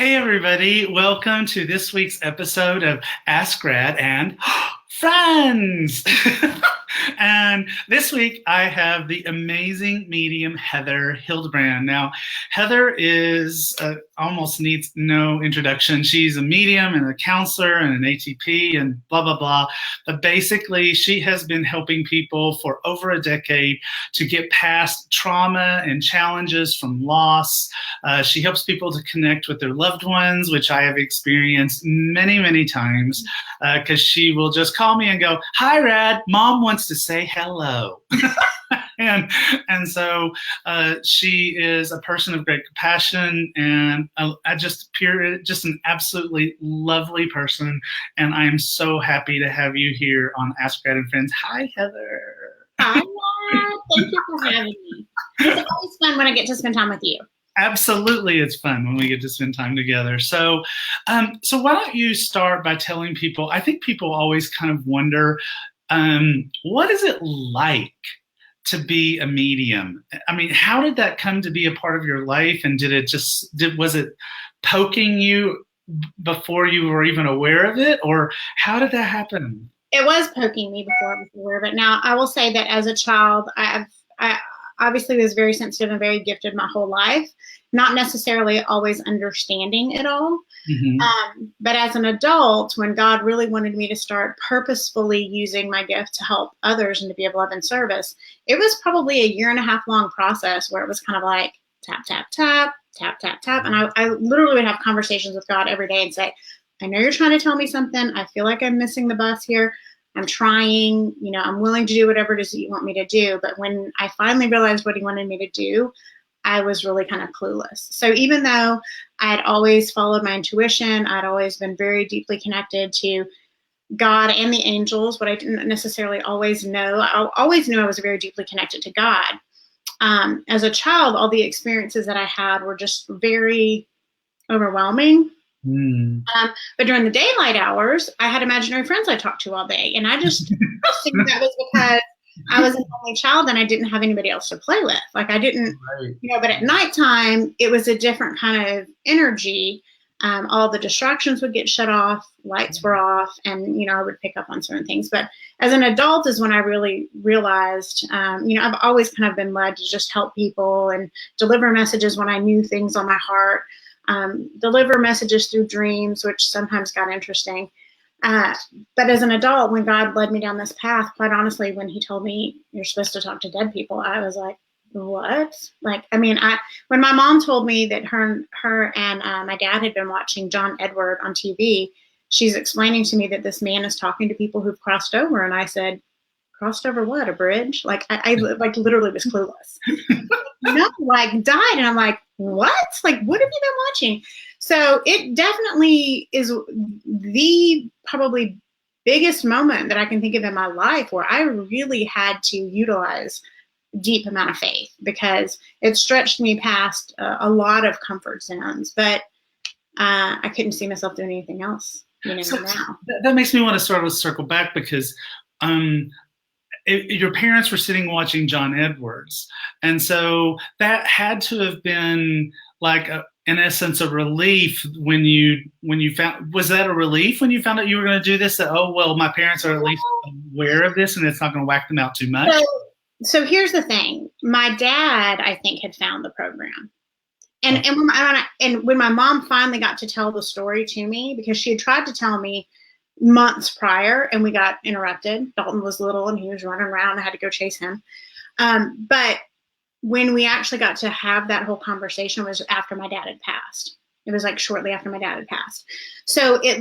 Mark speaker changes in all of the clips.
Speaker 1: Hey, everybody. Welcome to this week's episode of Ask Rad and Friends. And this week I have the amazing medium Heather Hildebrand. Now, Heather is almost needs no introduction. She's a medium and a counselor and an ATP and blah, blah, blah. But basically, she has been helping people for over a decade to get past trauma and challenges from loss. She helps people to connect with their loved ones, which I have experienced many, many times, because she will just call me and go, "Hi, Rad, Mom wants to say hello." and so she is a person of great compassion, and just an absolutely lovely person. And I am so happy to have you here on Ask Rad and Friends. Hi, Heather.
Speaker 2: Hi, Rad. Thank you for having me. It's always fun when I get to spend time with you.
Speaker 1: Absolutely, it's fun when we get to spend time together. So why don't you start by telling people, I think people always kind of wonder, what is it like to be a medium? I mean, how did that come to be a part of your life? And was it poking you before you were even aware of it? Or how did that happen?
Speaker 2: It was poking me before I was aware of it. Now, I will say that as a child, I obviously was very sensitive and very gifted my whole life, not necessarily always understanding it all.
Speaker 1: Mm-hmm.
Speaker 2: But as an adult, when God really wanted me to start purposefully using my gift to help others and to be of love and service, it was probably a 1.5 year long process where it was kind of like tap, tap, tap, tap, tap, tap. And I literally would have conversations with God every day and say, "I know you're trying to tell me something. I feel like I'm missing the bus here. I'm trying, I'm willing to do whatever it is that you want me to do." But when I finally realized what he wanted me to do, I was really kind of clueless. So even though I had always followed my intuition, I'd always been very deeply connected to God and the angels. What I didn't necessarily always know, I always knew I was very deeply connected to God. As a child, all the experiences that I had were just very overwhelming. But during the daylight hours, I had imaginary friends I talked to all day. And I just assumed that was because I was an only child and I didn't have anybody else to play with. Like I didn't,
Speaker 1: Right.
Speaker 2: but at nighttime, it was a different kind of energy. All the distractions would get shut off, lights were off, and, I would pick up on certain things. But as an adult is when I really realized, I've always kind of been led to just help people and deliver messages when I knew things on my heart. Deliver messages through dreams, which sometimes got interesting. But as an adult, when God led me down this path, quite honestly, when he told me you're supposed to talk to dead people, I was like, what? When my mom told me that her and my dad had been watching John Edward on TV, she's explaining to me that this man is talking to people who've crossed over. And I said, "Crossed over what? A bridge?" Like I literally was clueless. No, died. And I'm like, what? Like, what have you been watching? So it definitely is the probably biggest moment that I can think of in my life where I really had to utilize deep amount of faith, because it stretched me past a lot of comfort zones, but I couldn't see myself doing anything else, now.
Speaker 1: That makes me want to sort of circle back, because your parents were sitting watching John Edwards, and so that had to have been like in essence a relief when you found. Was that a relief when you found out you were going to do this? That, oh well, my parents are at least aware of this and it's not going to whack them out too much.
Speaker 2: So here's the thing. My dad, I think, had found the program. And when my mom finally got to tell the story to me, because she had tried to tell me months prior and we got interrupted. Dalton was little and he was running around. I had to go chase him. But when we actually got to have that whole conversation was after my dad had passed. It was like shortly after my dad had passed. So it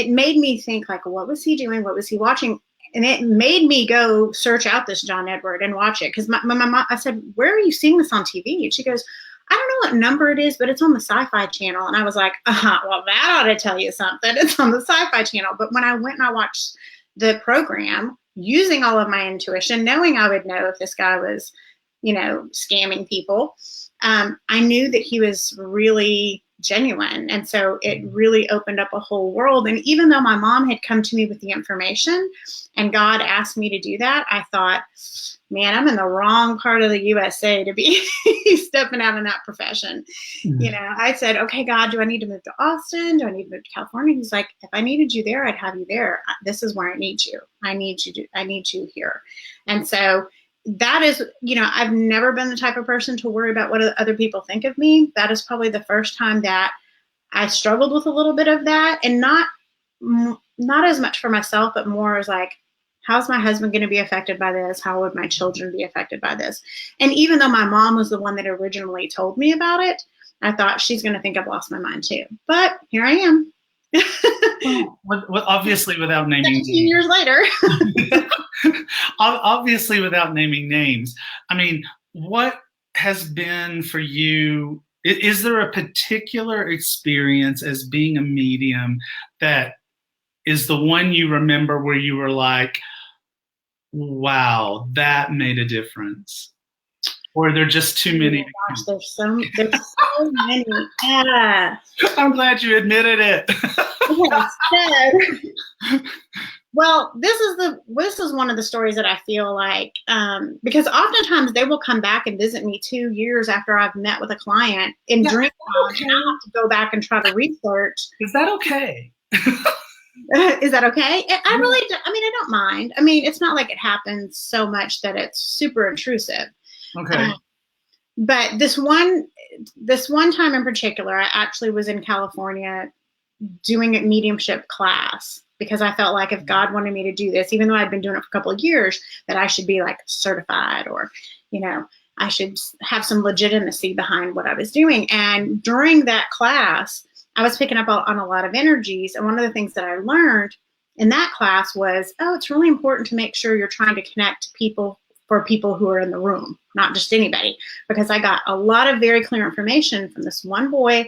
Speaker 2: made me think, like, what was he doing? What was he watching? And it made me go search out this John Edward and watch it. Because my mom, I said, "Where are you seeing this on TV?" And she goes, "I don't know what number it is, but it's on the Sci-Fi Channel." And I was like, well, that ought to tell you something. It's on the Sci-Fi Channel. But when I went and I watched the program, using all of my intuition, knowing I would know if this guy was, scamming people, I knew that he was really genuine. And so it really opened up a whole world. And even though my mom had come to me with the information and God asked me to do that, I thought, man, I'm in the wrong part of the USA to be stepping out in that profession. You know, I said, okay, God, do I need to move to Austin? Do I need to move to California? He's like, if I needed you there, I'd have you there. This is where I need you. I need you here. And so that is, you know, I've never been the type of person to worry about what other people think of me. That is probably the first time that I struggled with a little bit of that, and not as much for myself, but more as like, how's my husband going to be affected by this? How would my children be affected by this? And even though my mom was the one that originally told me about it, I thought she's going to think I've lost my mind too. But here I am.
Speaker 1: Well, obviously, without naming
Speaker 2: 17 years later.
Speaker 1: Obviously, without naming names. I mean, what has been for you? Is there a particular experience as being a medium that is the one you remember where you were like, wow, that made a difference? Or are there just too many?
Speaker 2: Oh gosh, there's so many. Yeah.
Speaker 1: I'm glad you admitted it.
Speaker 2: Well, this is one of the stories that I feel like, because oftentimes they will come back and visit me 2 years after I've met with a client in dream time, and I have to go back and try to research.
Speaker 1: Is that okay?
Speaker 2: Is that okay? I really, I mean, I don't mind. I mean, it's not like it happens so much that it's super intrusive.
Speaker 1: Okay.
Speaker 2: But this one time in particular, I actually was in California doing a mediumship class because I felt like if God wanted me to do this, even though I'd been doing it for a couple of years, that I should be like certified, or, you know, I should have some legitimacy behind what I was doing. And during that class, I was picking up on a lot of energies. And one of the things that I learned in that class was, oh, it's really important to make sure you're trying to connect people for people who are in the room, not just anybody. Because I got a lot of very clear information from this one boy.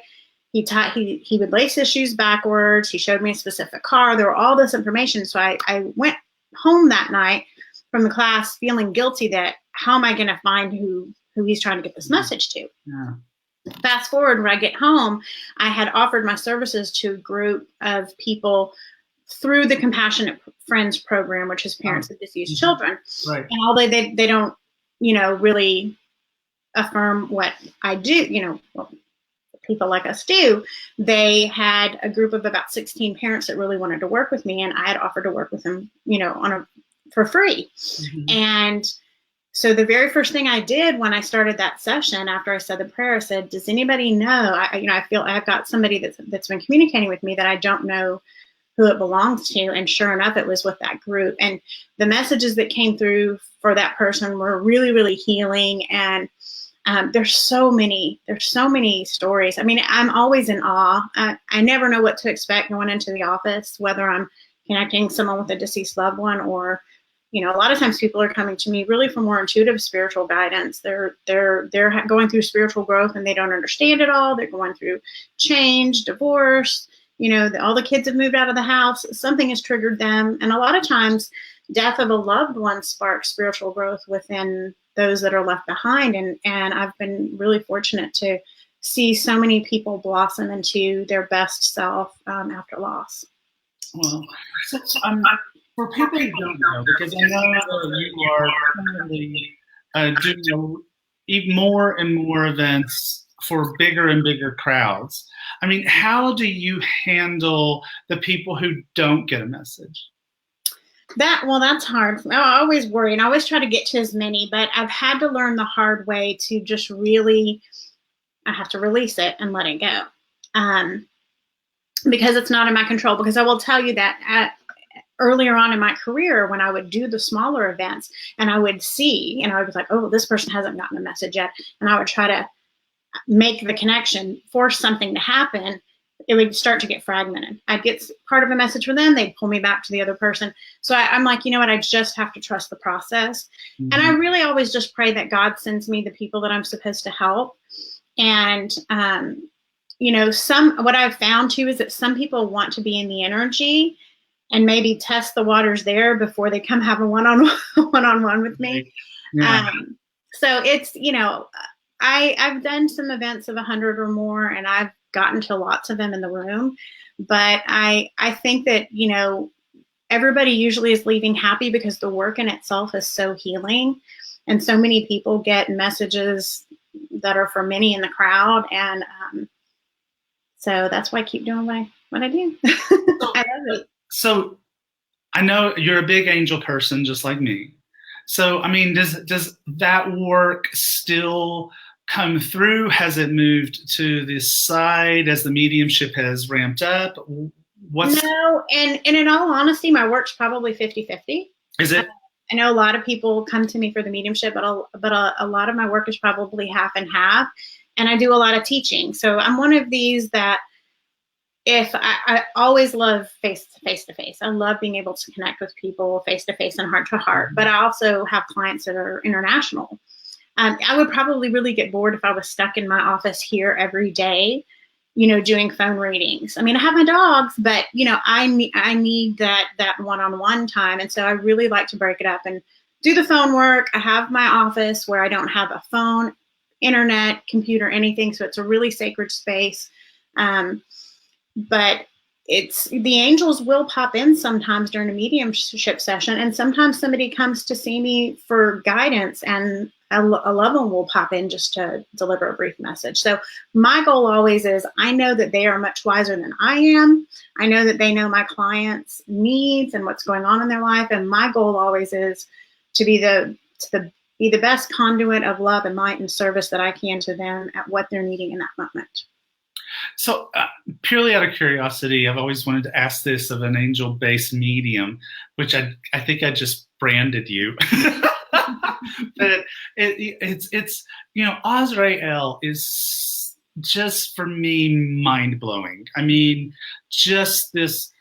Speaker 2: He would lace his shoes backwards. He showed me a specific car. There were all this information. So I went home that night from the class feeling guilty that how am I going to find who he's trying to get this message to?
Speaker 1: Yeah.
Speaker 2: Fast forward, when I get home, I had offered my services to a group of people through the Compassionate Friends program, which is parents of deceased children.
Speaker 1: Right.
Speaker 2: And although they don't, you know, really affirm what I do, you know, what people like us do, they had a group of about 16 parents that really wanted to work with me, and I had offered to work with them, you know, for free. Mm-hmm. And so the very first thing I did when I started that session, after I said the prayer, I said, does anybody know? I feel I've got somebody that's been communicating with me that I don't know who it belongs to. And sure enough, it was with that group. And the messages that came through for that person were really, really healing. And there's so many stories. I mean, I'm always in awe. I never know what to expect going into the office, whether I'm connecting someone with a deceased loved one, or, you know, a lot of times people are coming to me really for more intuitive spiritual guidance. They're going through spiritual growth and they don't understand it all. They're going through change, divorce, you know, all the kids have moved out of the house. Something has triggered them. And a lot of times death of a loved one sparks spiritual growth within those that are left behind. And I've been really fortunate to see so many people blossom into their best self after loss.
Speaker 1: Well, for people who don't know, because I know that you are currently doing more and more events for bigger and bigger crowds. I mean, how do you handle the people who don't get a message?
Speaker 2: That's hard. I always worry, and I always try to get to as many, but I've had to learn the hard way to just really, I have to release it and let it go. Because it's not in my control. Because I will tell you that earlier on in my career, when I would do the smaller events and I would see, and I would be like, oh, this person hasn't gotten a message yet. And I would try to make the connection, force something to happen. It would start to get fragmented. I'd get part of a message for them. They'd pull me back to the other person. So I'm like, you know what? I just have to trust the process. Mm-hmm. And I really always just pray that God sends me the people that I'm supposed to help. And, you know, what I've found too is that some people want to be in the energy and maybe test the waters there before they come have a one-on-one with me. Yeah. So it's, you know, I've done some events of 100 or more, and I've gotten to lots of them in the room. But I think that, you know, everybody usually is leaving happy because the work in itself is so healing. And so many people get messages that are for many in the crowd. And so that's why I keep doing what I do. I love it.
Speaker 1: So I know you're a big angel person, just like me. So, I mean, does that work still come through? Has it moved to this side as the mediumship has ramped up?
Speaker 2: No, and in all honesty, my work's probably 50-50.
Speaker 1: Is it?
Speaker 2: I know a lot of people come to me for the mediumship, but a lot of my work is probably half and half. And I do a lot of teaching. So I'm one of these that if I always love face to face. I love being able to connect with people face to face and heart to heart. But I also have clients that are international. I would probably really get bored if I was stuck in my office here every day, you know, doing phone readings. I mean, I have my dogs, but you know, I need that one-on-one time. And so I really like to break it up and do the phone work. I have my office where I don't have a phone, internet, computer, anything. So it's a really sacred space. But it's the angels will pop in sometimes during a mediumship session, and sometimes somebody comes to see me for guidance, and a loved one will pop in just to deliver a brief message. So my goal always is, I know that they are much wiser than I am. I know that they know my clients' needs and what's going on in their life, and my goal always is to be the best conduit of love and light and service that I can to them at what they're needing in that moment.
Speaker 1: So purely out of curiosity, I've always wanted to ask this of an angel-based medium, which I think I just branded you. But it's you know, Azrael is just, for me, mind-blowing. I mean, just this,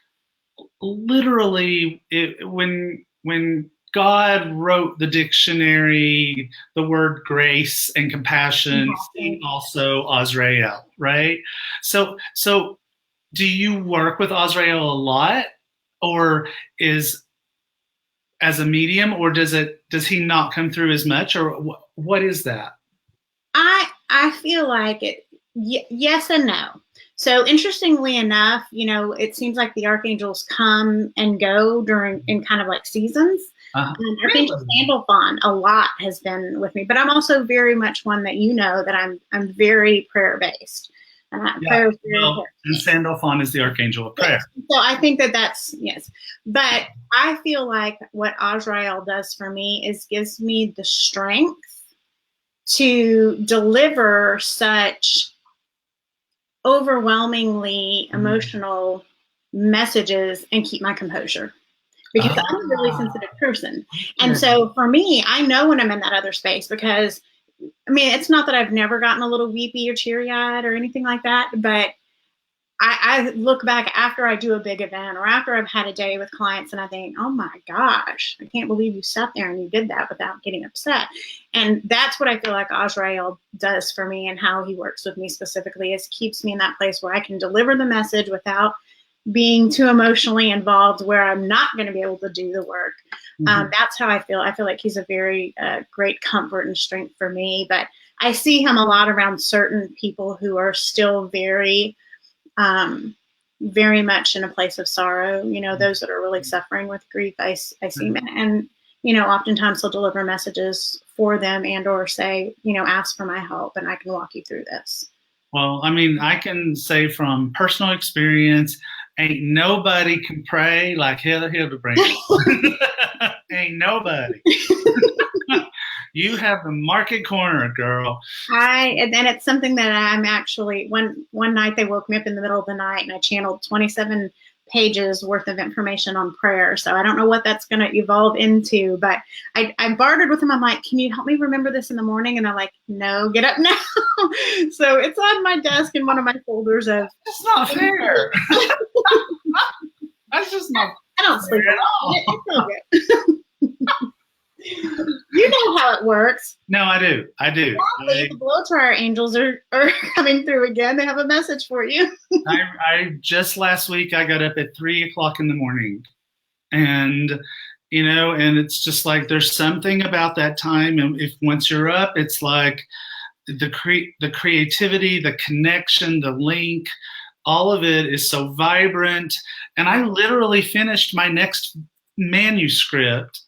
Speaker 1: literally, when God wrote the dictionary, the word grace and compassion, also Azrael, right? So do you work with Azrael a lot, or is as a medium, or does he not come through as much, or what is that?
Speaker 2: I feel like it, yes and no. So interestingly enough, you know, it seems like the archangels come and go in kind of like seasons. Archangel Sandalphon a lot has been with me, but I'm also very much one that, you know, that I'm very prayer based. Prayer is very important.
Speaker 1: And Sandalphon is the archangel of prayer.
Speaker 2: So I think that's yes. But I feel like what Azrael does for me is gives me the strength to deliver such overwhelmingly emotional messages and keep my composure, because I'm a really sensitive person. And so for me, I know when I'm in that other space, because I mean, it's not that I've never gotten a little weepy or teary-eyed or anything like that, but I look back after I do a big event or after I've had a day with clients and I think, oh my gosh, I can't believe you sat there and you did that without getting upset. And that's what I feel like Azrael does for me, and how he works with me specifically is keeps me in that place where I can deliver the message without being too emotionally involved, where I'm not going to be able to do the work. That's how I feel. I feel like he's a very great comfort and strength for me, but I see him a lot around certain people who are still very much in a place of sorrow, you know, those that are really suffering with grief. I see him, and, you know, oftentimes he'll deliver messages for them and or say, you know, ask for my help and I can walk you through this.
Speaker 1: Well, I mean, I can say from personal experience, ain't nobody can pray like Heather Hildebrand. Ain't nobody. You have the market corner, girl.
Speaker 2: And it's something that I'm actually, one night they woke me up in the middle of the night and I channeled 27 pages worth of information on prayer. So I don't know what that's going to evolve into, but I bartered with him. I'm like, can you help me remember this in the morning? And they're like, no, get up now. So it's on my desk in one of my folders of.
Speaker 1: It's not fair. That's just not.
Speaker 2: I don't sleep at all. It's so good. You know how it works.
Speaker 1: No, I do.
Speaker 2: The blow dryer angels are coming through again. They have a message for you.
Speaker 1: I just last week I got up at 3:00 in the morning, and you know, and it's just like there's something about that time, and if once you're up, it's like the creativity, the connection, the link, all of it is so vibrant. And I literally finished my next manuscript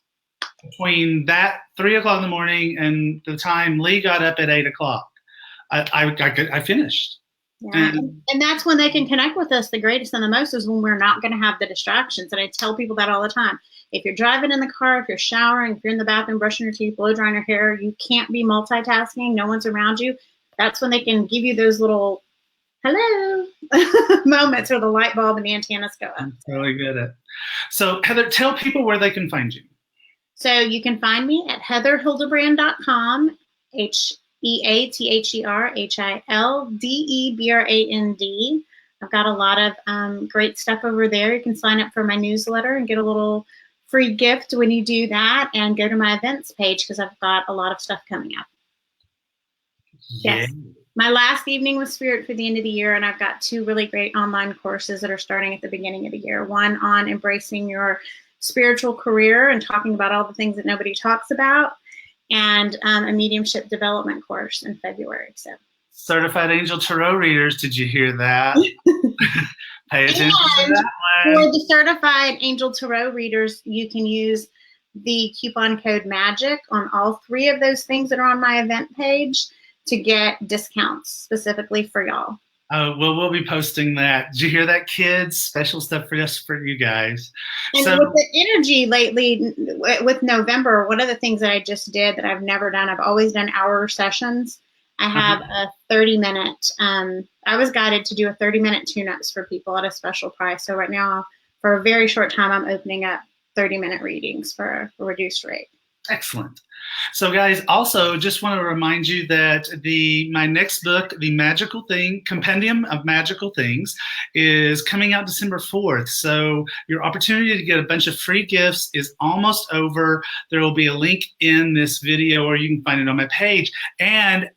Speaker 1: between that 3 o'clock in the morning and the time Lee got up at 8 o'clock. I finished.
Speaker 2: Yeah. And that's when they can connect with us the greatest and the most, is when we're not going to have the distractions. And I tell people that all the time. If you're driving in the car, if you're showering, if you're in the bathroom brushing your teeth, blow drying your hair, you can't be multitasking. No one's around you. That's when they can give you those little hello moments where the light bulb and the antennas go up.
Speaker 1: I'm really good at it. So Heather, tell people where they can find you.
Speaker 2: So you can find me at heatherhildebrand.com, HeatherHildebrand. I've got a lot of great stuff over there. You can sign up for my newsletter and get a little free gift when you do that, and go to my events page because I've got a lot of stuff coming up.
Speaker 1: Yeah.
Speaker 2: Yes. My last evening was Spirit for the end of the year, and I've got 2 really great online courses that are starting at the beginning of the year. One on embracing your spiritual career and talking about all the things that nobody talks about, and a mediumship development course in February. So,
Speaker 1: Certified Angel Tarot readers, did you hear that? Pay attention to that
Speaker 2: for
Speaker 1: one.
Speaker 2: the certified Angel Tarot readers, you can use the coupon code MAGIC on all 3 of those things that are on my event page to get discounts specifically for y'all.
Speaker 1: Oh, well, we'll be posting that. Did you hear that, kids? Special stuff for us, for you guys.
Speaker 2: And
Speaker 1: So,
Speaker 2: with the energy lately, with November, one of the things that I just did that I've never done, I've always done hour sessions. I have a 30-minute, I was guided to do a 30-minute tune-ups for people at a special price. So right now, for a very short time, I'm opening up 30-minute readings for a reduced rate.
Speaker 1: excellent. So guys, also just want to remind you that my next book, The Magical Thing, Compendium of Magical Things, is coming out December 4th. So your opportunity to get a bunch of free gifts is almost over. There will be a link in this video, or you can find it on my page. And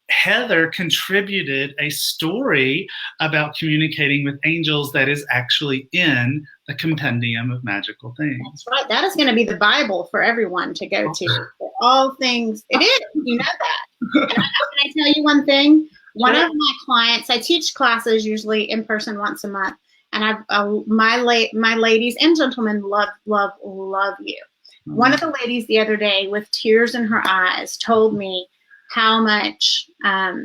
Speaker 1: Heather contributed a story about communicating with angels that is actually in the Compendium of Magical Things.
Speaker 2: That's right. That is going to be the Bible for everyone to go to. For all things. It is. You know that. And can I tell you one thing? One of my clients, I teach classes usually in person once a month. And my ladies and gentlemen love you. One of the ladies the other day, with tears in her eyes, told me how much, how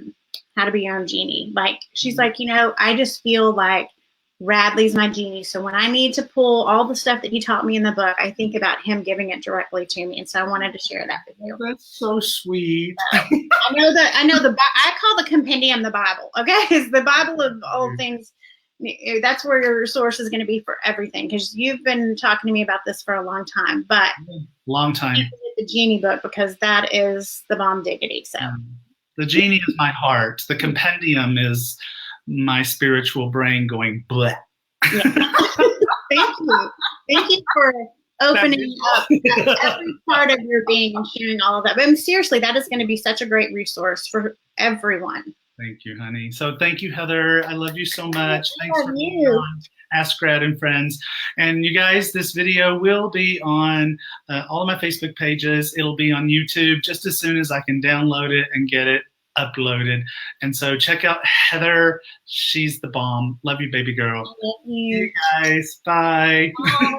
Speaker 2: to be your own genie. Like, she's like, I just feel like Radley's my genie. So when I need to pull all the stuff that he taught me in the book, I think about him giving it directly to me. And so I wanted to share that with you.
Speaker 1: That's so sweet.
Speaker 2: I call the compendium the Bible. Okay. It's the Bible of all things. That's where your resource is going to be for everything. Because you've been talking to me about this for a long time, but
Speaker 1: long time.
Speaker 2: The genie book, because that is the bomb diggity. So
Speaker 1: the genie is my heart. The compendium is my spiritual brain going bleh.
Speaker 2: Yeah. Thank you for opening up every part of your being and sharing all of that. But seriously, that is going to be such a great resource for everyone.
Speaker 1: Thank you, honey. So thank you, Heather. I love you so much. Thanks for being
Speaker 2: you.
Speaker 1: on Ask Rad and Friends. And you guys, this video will be on all of my Facebook pages. It'll be on YouTube just as soon as I can download it and get it uploaded. And so check out Heather. She's the bomb. Love you, baby girl.
Speaker 2: Love you.
Speaker 1: See you guys. Bye.
Speaker 2: Bye.